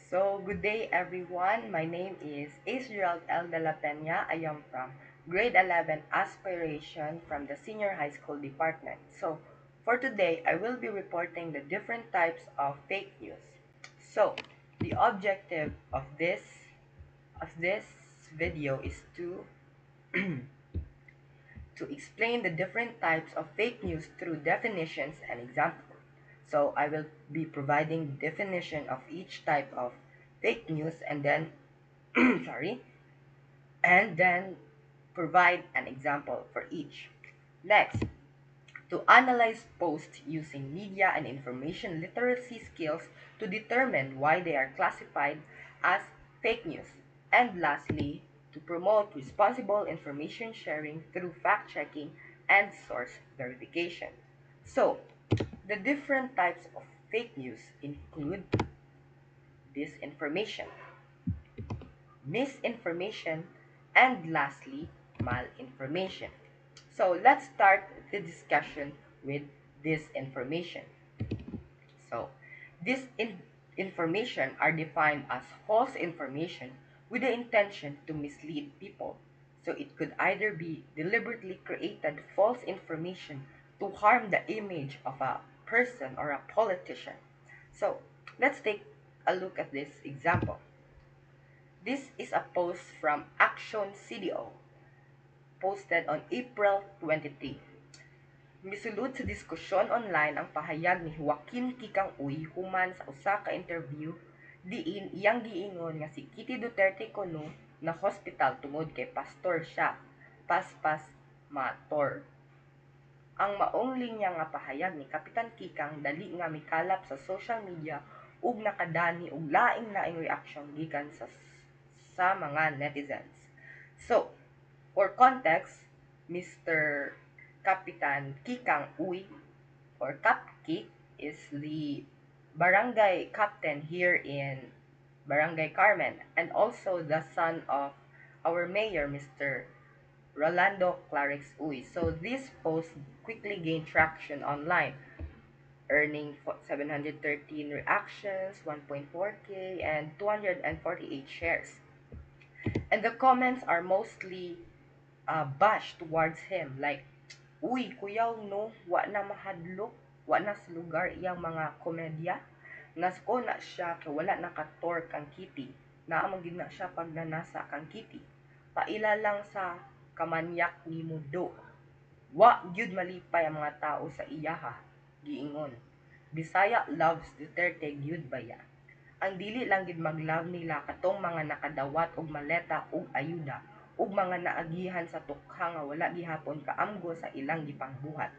Good day everyone. My name is Israel L. De La Peña. I am from grade 11 aspiration from the senior high school department. For today, I will be reporting the different types of fake news. So, the objective of this video is to explain the different types of fake news through definitions and examples. So I will be providing definition of each type of fake news and then sorry, and then provide an example for each. Next, to analyze posts using media and information literacy skills to determine why they are classified as fake news. And lastly, to promote responsible information sharing through fact checking and source verification. So, the different types of fake news include disinformation, misinformation, and lastly, malinformation. So let's start the discussion with disinformation. So information are defined as false information with the intention to mislead people. So it could either be deliberately created false information to harm the image of a person or a politician. So let's take a look at this example. This is a post from Action CDO posted on April 23. Misulod sa diskusyon online ang pahayag ni Joaquin Kikang Uy human sa usa ka interview diin iyang giingon nga si Kitty Duterte kuno na hospital tungod kay pastor siya, paspas mator. Ang maong linya nga pahayag ni Kapitan Kikang dali nga mikalap sa social media ug nakadani og laing-laing reaksyon gikan sa mga netizens. So, for context, Mr. Kapitan Kikang Uy or Kapkik is the barangay captain here in Barangay Carmen and also the son of our mayor, Mr. Rolando Clarix Uy. So this post quickly gained traction online, earning 713 reactions, 1.4K, and 248 shares. And the comments are mostly bash towards him, like, uy, kuyaw no, wa na mahadlok, wa na sa lugar iyang mga komedya. Nasko na siya kay wala nakator kang Kitty. Naamagin na siya pag nanasa kang Kitty. Paila lang sa kamanyak ni Mudo. Wa gyud malipay ang mga tao sa iyaha, giingon. Bisaya loves Duterte gyud baya. Ang dili lang gid mag-love nila katong mga nakadawat og maleta ug ayuda ug mga naagihan sa tukha nga wala gihapon kaamgo sa ilang gipangbuhat.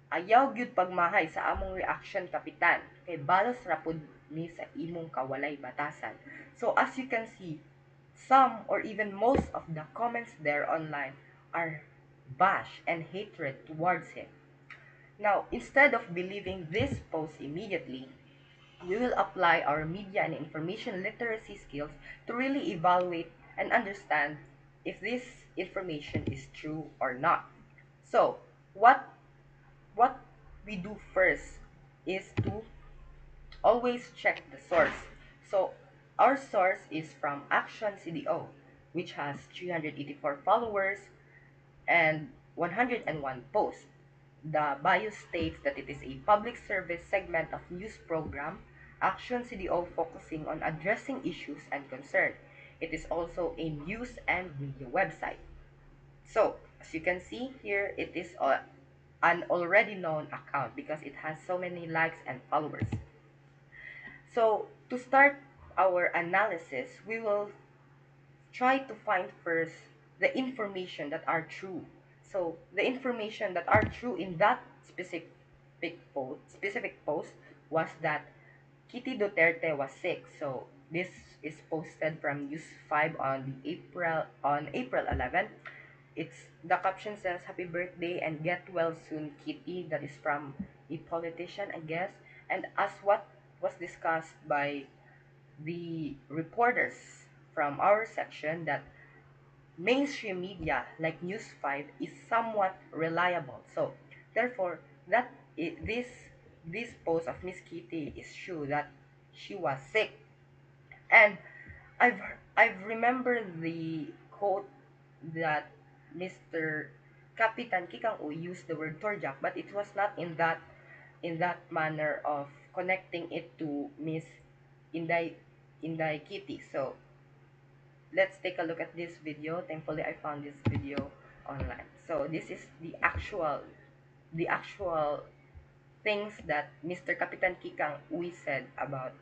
Ayaw gyud pagmahay sa among reaction, kapitan, kay balos ra pud ni sa imong kawalay batasan. So as you can see, some or even most of the comments there online are bash and hatred towards him. Now, instead of believing this post immediately, we will apply our media and information literacy skills to really evaluate and understand if this information is true or not. So, what we do first is to always check the source. So, our source is from Action CDO, which has 384 followers and 101 posts. The bio states that it is a public service segment of news program, Action CDO focusing on addressing issues and concern. It is also a news and media website. So, as you can see here, it is an already known account because it has so many likes and followers. So, to start our analysis, we will try to find first the information that are true. So the information that are true in that specific post was that Kitty Duterte was sick. So this is posted from News 5 on April 11th. It's the caption says happy birthday and get well soon, Kitty. That is from a politician, I guess. And as what was discussed by the reporters from our section, that mainstream media like News 5 is somewhat reliable. So therefore, this post of Miss Kitty is true that she was sick. And I've I've remembered the quote that Mr. Kapitan Kikang U used the word torjak, but it was not in that manner of connecting it to Miss Inday Inday Kitty. So let's take a look at this video. Thankfully, I found this video online. So this is the actual things that Mr. Kapitan Kikang Uy said about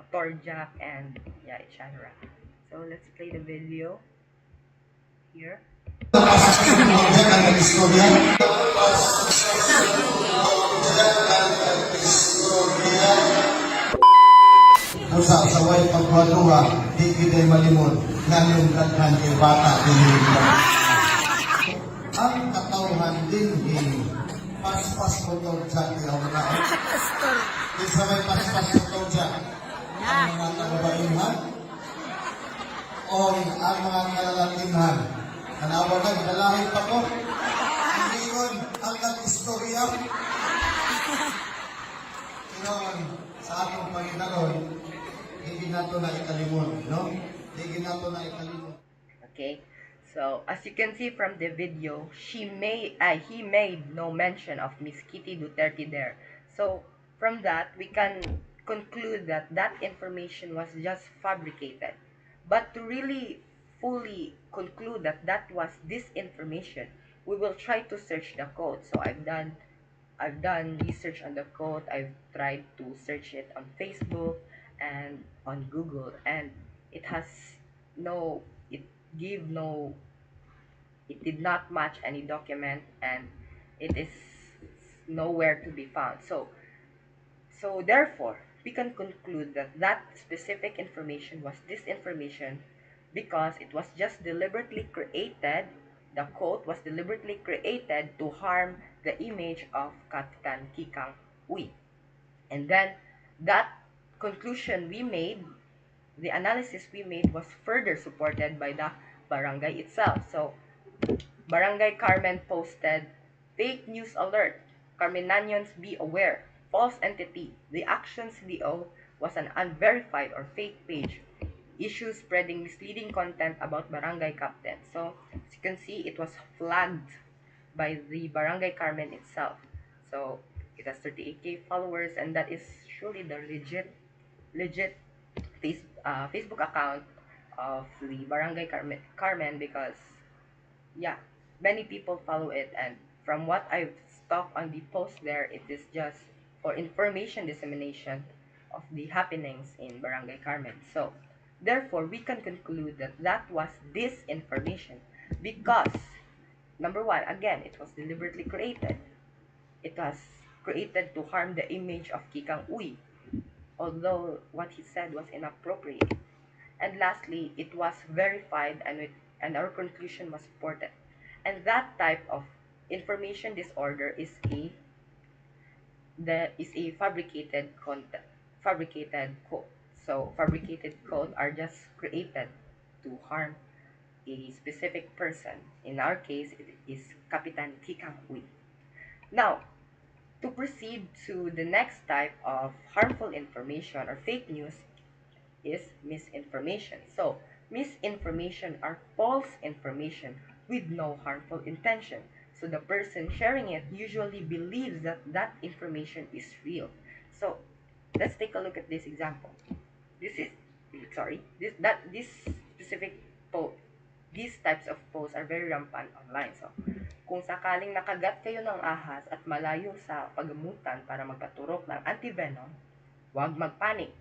Torjak and yeah, etc. So let's play the video here. Usa sa way pagduha di giday malimot ngayong daghan kay bata dinhi. Ang katawhan dinhi paspas mo to sa tiyaw na. Isa may paspas mo to sa ang mga kababaihan o ang mga kalalakihan. Kanawa na, dalahin pa ko. Hindi yun ang nag-istorya. Inoon, sa atong Panginoon, hindi nato na ikalimon, no? Hindi nato na ikalimon. Okay, so as you can see from the video, he made no mention of Miss Kitty Duterte there. So from that, we can conclude that that information was just fabricated. But to really fully conclude that that was disinformation, we will try to search the code. So I've done research on the code. I've tried to search it on Facebook and on Google, and it has no it give no it did not match any document, and it is nowhere to be found. So therefore, we can conclude that that specific information was disinformation because it was just deliberately created. The quote was deliberately created to harm the image of Kapitan Kikang Uy. And then that conclusion we made, the analysis we made was further supported by the barangay itself. So Barangay Carmen posted, "Fake news alert. Carmenanians be aware. False entity. The Actions DO was an unverified or fake page. Issues spreading misleading content about Barangay Captain." So, as you can see, it was flagged by the Barangay Carmen itself. So, it has 38K followers, and that is surely the legit Facebook account of the Barangay Carmen because yeah, many people follow it, and from what I've stalked on the post there, it is just for information dissemination of the happenings in Barangay Carmen. So therefore we can conclude that that was disinformation because number one, again, it was deliberately created. It was created to harm the image of Kikang Uy, although what he said was inappropriate. And lastly, it was verified, and our conclusion was supported. And that type of information disorder is a fabricated code. So fabricated code are just created to harm a specific person. In our case, it is Kapitan Kikang Uy. Now, to proceed to the next type of harmful information or fake news is misinformation. So, misinformation are false information with no harmful intention. So, the person sharing it usually believes that that information is real. So, let's take a look at this example. This is sorry, this specific post, these types of posts are very rampant online. So, kung sakaling nakagat kayo ng ahas at malayo sa paggamutan para magpaturok ng antivenom, huwag magpanik.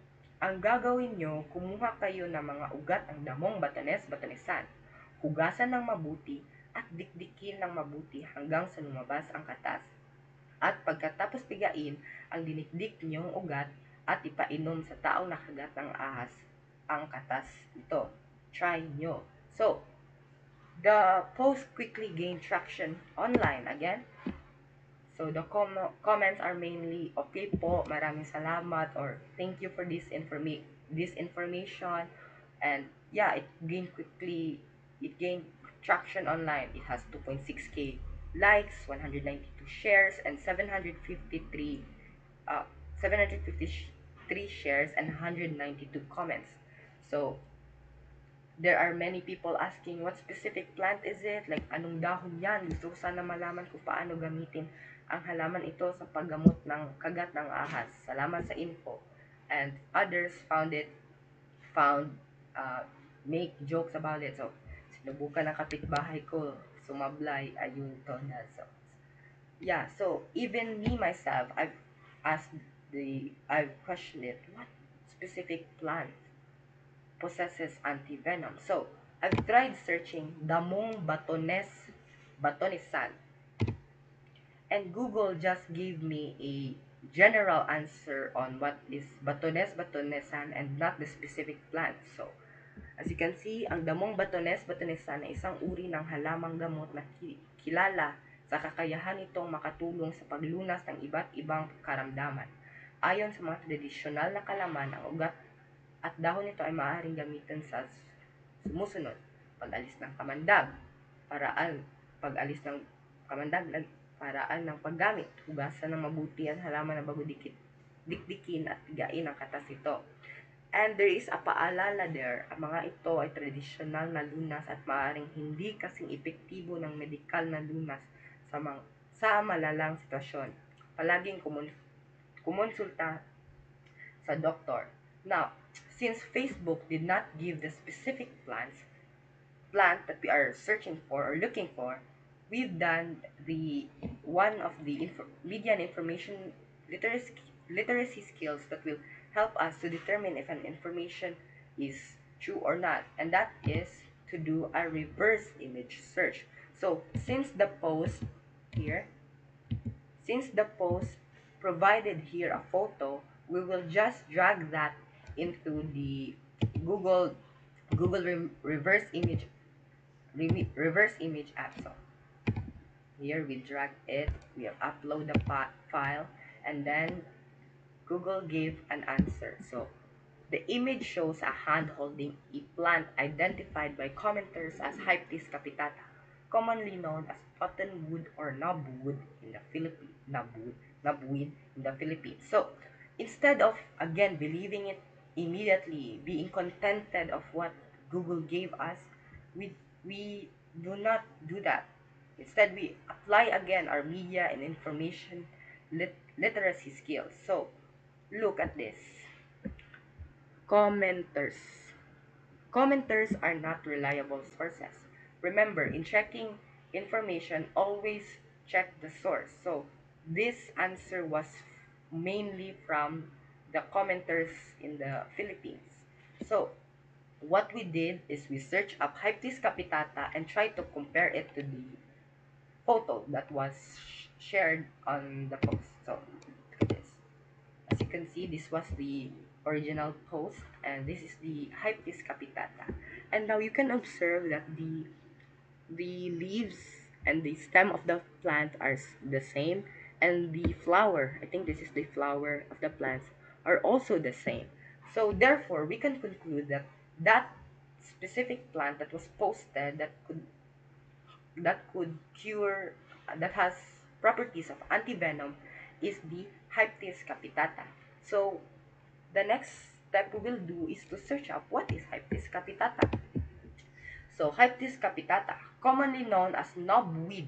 Ang gagawin nyo, kumuha kayo ng mga ugat ng damong batanes-batanesan, hugasan ng mabuti at dikdikin ng mabuti hanggang sa lumabas ang katas. At pagkatapos pigain ang dinikdik niyong ugat at ipainom sa taong nakagat ng ahas ang katas nito. Try nyo. So, the post quickly gained traction online again. So the comments are mainly, okay po, maraming salamat, or thank you for this information. And yeah, it gained traction online. It has 2.6k likes, 192 shares, and 753 shares and 192 comments. So there are many people asking what specific plant is it, like anong dahon yan. Gusto ko sana malaman kung paano gamitin ang halaman ito sa paggamot ng kagat ng ahas. Salamat sa info. And others found make jokes about it. So sinubukan ng kapitbahay ko, sumablay, ayun to na. So yeah, so even me myself, asked I've questioned it. What specific plant possesses antivenom? So I've tried searching Damong Batonesan, and Google just gave me a general answer on what is Batonesan and not the specific plant. So as you can see, ang damong batonesan ay isang uri ng halamang gamot na kilala sa kakayahan nitong makatulong sa paglunas ng iba't ibang karamdaman. Ayon sa mga tradisyonal na kalaman, ang ugat at dahon nito ay maaaring gamitin sa sumusunod: pag-alis ng kamandag, paraan, pag-alis ng kamandag, paraan ng paggamit, hugasan ng mabuti ang halaman na bago dikdikin at tigain ang katas nito. And there is a paalala there, ang mga ito ay tradisyonal na lunas at maaaring hindi kasing epektibo ng medikal na lunas sa malalang sitwasyon. Palaging kumonsulta sa doktor. Now, since Facebook did not give the specific plant that we are searching for or looking for, we've done the one of the media and information literacy, literacy skills that will help us to determine if an information is true or not, and that is to do a reverse image search. So here since the post provided here a photo, we will just drag that into the Google reverse image app. So here we drag it, we upload the file, and then Google gave an answer. So the image shows a hand holding a plant identified by commenters as Hyptis capitata, commonly known as cottonwood or knobwood in the Philippines. Knobweed in the Philippines. So instead of again believing it immediately, being contented of what Google gave us, we do not do that. Instead, we apply again our media and information literacy skills. So look at this. Commenters. Commenters are not reliable sources. Remember, in checking information, always check the source. So this answer was mainly from the commenters in the Philippines. So what we did is we searched up Hyptis capitata and tried to compare it to the photo that was shared on the post. So look at this. As you can see, this was the original post, and this is the Hyptis capitata. And now you can observe that the leaves and the stem of the plant are the same, and the flower, I think this is the flower of the plants, are also the same. So therefore, we can conclude that that specific plant that was posted that has properties of antivenom is the Hyptis capitata. So the next step we will do is to search up what is Hyptis capitata. So Hyptis capitata, commonly known as knobweed,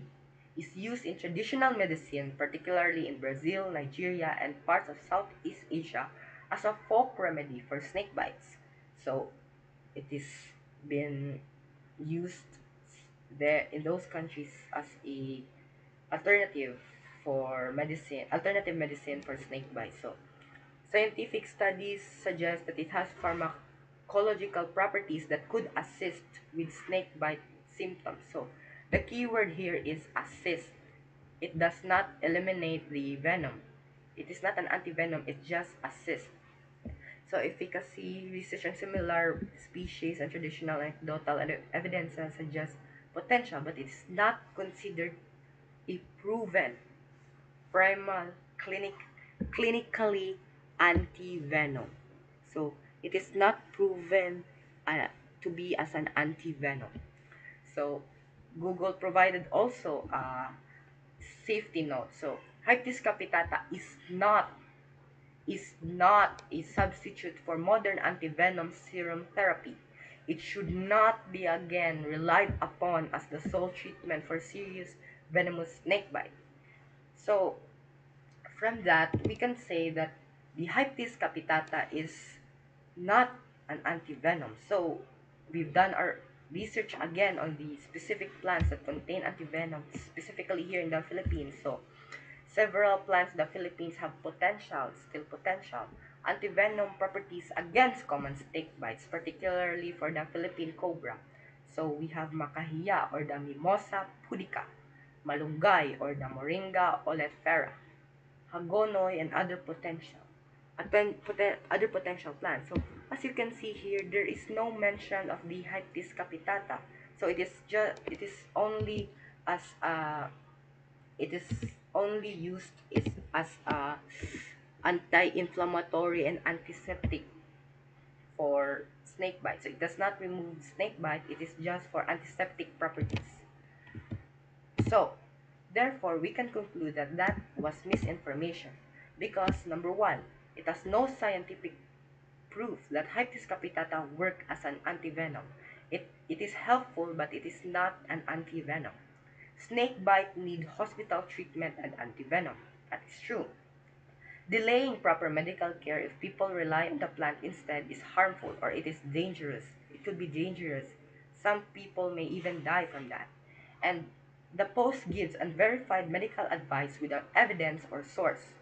is used in traditional medicine, particularly in Brazil, Nigeria, and parts of Southeast Asia, as a folk remedy for snake bites. So it is been used there in those countries as a alternative medicine for snake bites. So scientific studies suggest that it has pharmacological properties that could assist with snake bite symptoms. So the key word here is assist. It does not eliminate the venom. It is not an antivenom, it just assists. So efficacy, research on similar species and traditional anecdotal evidence suggests potential, but it is not considered a proven primal clinically anti-venom. So it is not proven to be as an anti-venom. So Google provided also a safety note. So Hyptis capitata is not is not a substitute for modern antivenom serum therapy. It should not be again relied upon as the sole treatment for serious venomous snakebite. So, from that, we can say that the Hyptis capitata is not an antivenom. So, we've done our research again on the specific plants that contain antivenom, specifically here in the Philippines. So, several plants in the Philippines have still potential, antivenom properties against common snake bites, particularly for the Philippine cobra. So, we have Macahiya or the Mimosa pudica, Malunggay or the Moringa oleifera, Hagonoy, and other potential plants. So as you can see here, there is no mention of the Hyptis capitata. So it is only as a it is only used is as a anti-inflammatory and antiseptic for snake bite. So it does not remove snake bite. It is just for antiseptic properties. So, therefore, we can conclude that that was misinformation because number one, it has no scientific proof that Hyptis capitata work as an antivenom. It is helpful, but it is not an antivenom. Snake bite need hospital treatment and antivenom. That is true. Delaying proper medical care if people rely on the plant instead is harmful or it is dangerous. It could be dangerous. Some people may even die from that. And the post gives unverified medical advice without evidence or source.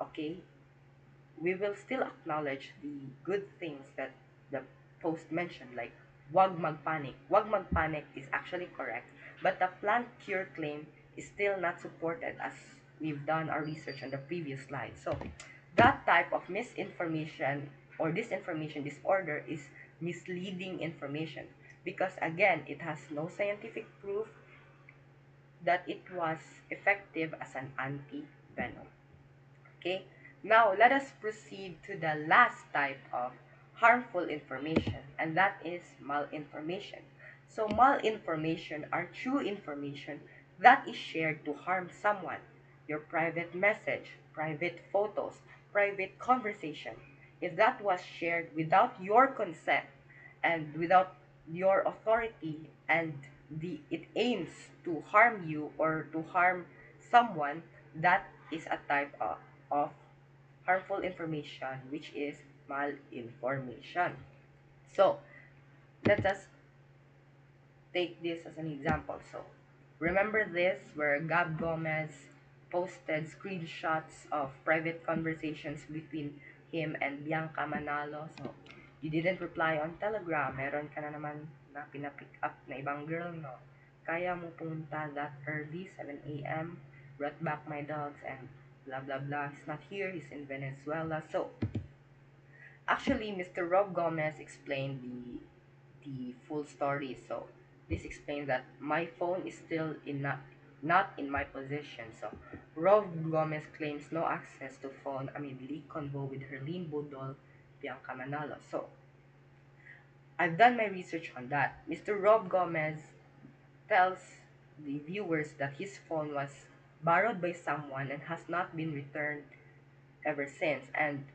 Okay, we will still acknowledge the good things that the post mentioned, like wag magpanic. Wag magpanic is actually correct, but the plant cure claim is still not supported as we've done our research on the previous slide. So that type of misinformation or disinformation disorder is misleading information because again, it has no scientific proof that it was effective as an anti-venom. Okay, now let us proceed to the last type of harmful information, and that is malinformation. So, malinformation are true information that is shared to harm someone. Your private message, private photos, private conversation. If that was shared without your consent and without your authority and it aims to harm you or to harm someone, that is a type of harmful information, which is malinformation. So let us take this as an example. So remember this where Gab Gomez posted screenshots of private conversations between him and Bianca Manalo. So you didn't reply on Telegram. Meron ka na naman na pinapick up na ibang girl, no? Kaya mo pumunta that early, 7 a.m., brought back my dogs and blah blah blah. He's not here, he's in Venezuela. So actually, Mr. Rob Gomez explained the full story. So this explains that my phone is still not in my possession. So Rob Gomez claims no access to phone amid leak convo with Herlene Budol, Bianca Manalo. So I've done my research on that. Mr. Rob Gomez tells the viewers that his phone was borrowed by someone and has not been returned ever since. And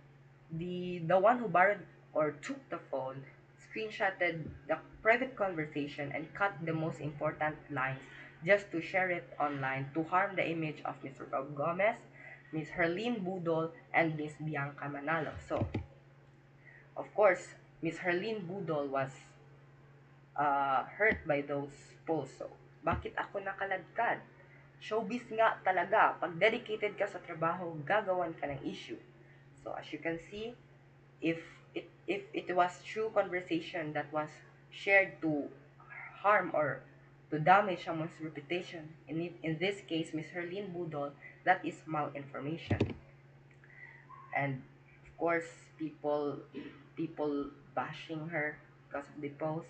the one who borrowed or took the phone screenshotted the private conversation and cut the most important lines just to share it online to harm the image of Mr. Rob Gomez, Miss Herlene Budol, and Miss Bianca Manalo. So, of course, Miss Herlene Budol was hurt by those posts. So, bakit ako nakaladkad? Showbiz nga talaga. Pag dedicated ka sa trabaho, gagawan ka ng issue. So, as you can see, if it was true conversation that was shared to harm or to damage someone's reputation, in this case, Miss Herlene Budol, that is malinformation. And of course, people bashing her because of the post.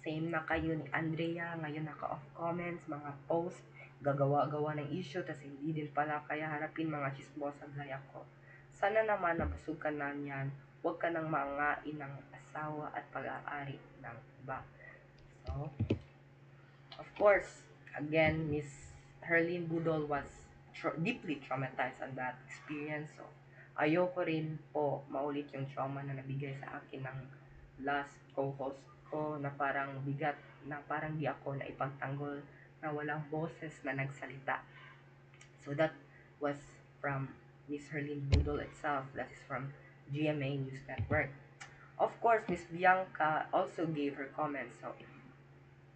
Same na kayo ni Andrea, ngayon naka-off comments, mga post, gagawa-gawa ng issue, tas hindi din pala kaya harapin mga chismosa gaya ko. Sana naman nabusog ka na niyan, huwag ka nang mangain ng asawa at pag-aari ng iba. So, of course, again, Miss Herlene Budol was deeply traumatized on that experience. So, ayoko rin po maulit yung trauma na nabigay sa akin ng last co-host ko na parang bigat, na parang di ako na ipagtanggol, na walang boses na nagsalita. So that was from Miss Herlene Budol itself. That is from GMA News Network. Of course, Miss Bianca also gave her comments. So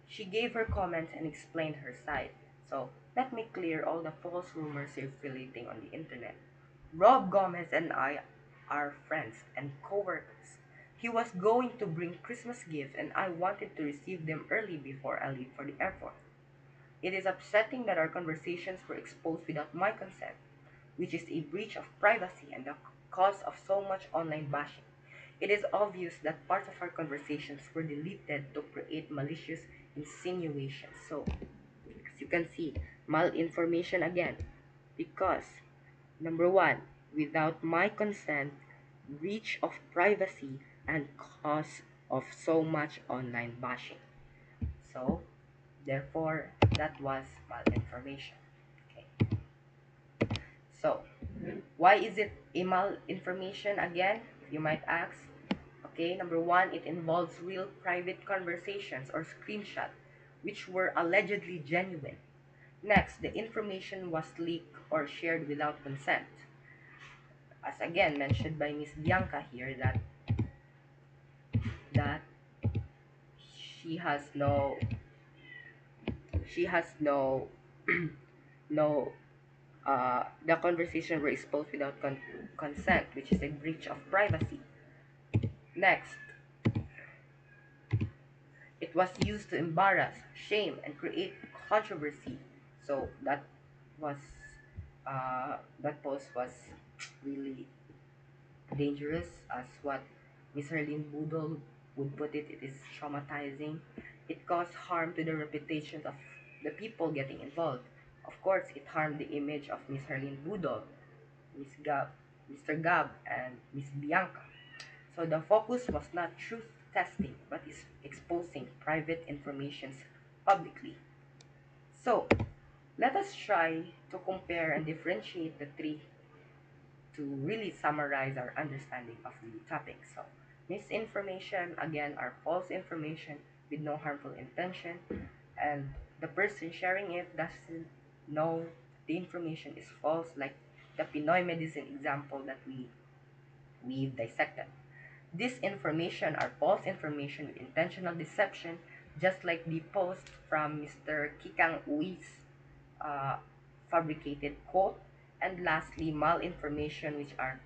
she gave her comments and explained her side. So let me clear all the false rumors circulating on the internet. Rob Gomez and I are friends and co-workers. He was going to bring Christmas gifts and I wanted to receive them early before I leave for the airport. It is upsetting that our conversations were exposed without my consent, which is a breach of privacy and the cause of so much online bashing. It is obvious that parts of our conversations were deleted to create malicious insinuations. So, as you can see, malinformation again. Because, number one, without my consent, breach of privacy, and cause of so much online bashing. So, therefore, that was malinformation. Okay. So, why is it a malinformation again? You might ask. Okay, number one, it involves real private conversations or screenshots which were allegedly genuine. Next, the information was leaked or shared without consent. As again mentioned by Miss Bianca here, that she has no she has no no the conversation were exposed without consent, which is a breach of privacy. Next, it was used to embarrass, shame, and create controversy. So was that post was really dangerous, as what Miss Herlene Budol would put it. It is traumatizing. It caused harm to the reputations of the people getting involved. Of course, it harmed the image of Miss Herlene Budol, Miss Gab, Mr. Gab, and Miss Bianca. So the focus was not truth testing, but is exposing private information publicly. So let us try to compare and differentiate the three to really summarize our understanding of the topic. So misinformation again are false information with no harmful intention, and the person sharing it doesn't know the information is false, like the Pinoy medicine example that we've dissected. Disinformation are false information with intentional deception, just like the post from Mr. Kikang Ui's uh, fabricated quote. And lastly, malinformation, which are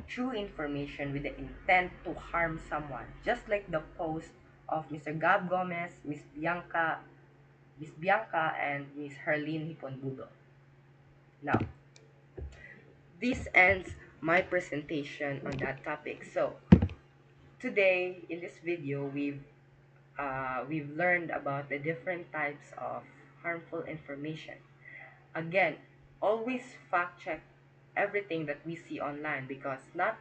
true information with the intent to harm someone, just like the post of Mr. Gab Gomez, Miss Bianca, and Miss Herlene Hiponbudo. Now, this ends my presentation on that topic. So, today in this video, we've learned about the different types of harmful information. Again, always fact check everything that we see online, because not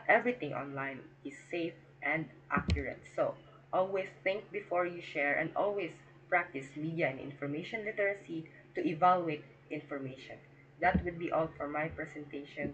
everything online is safe and accurate. So always think before you share, and always practice media and information literacy to evaluate information. That would be all for my presentation.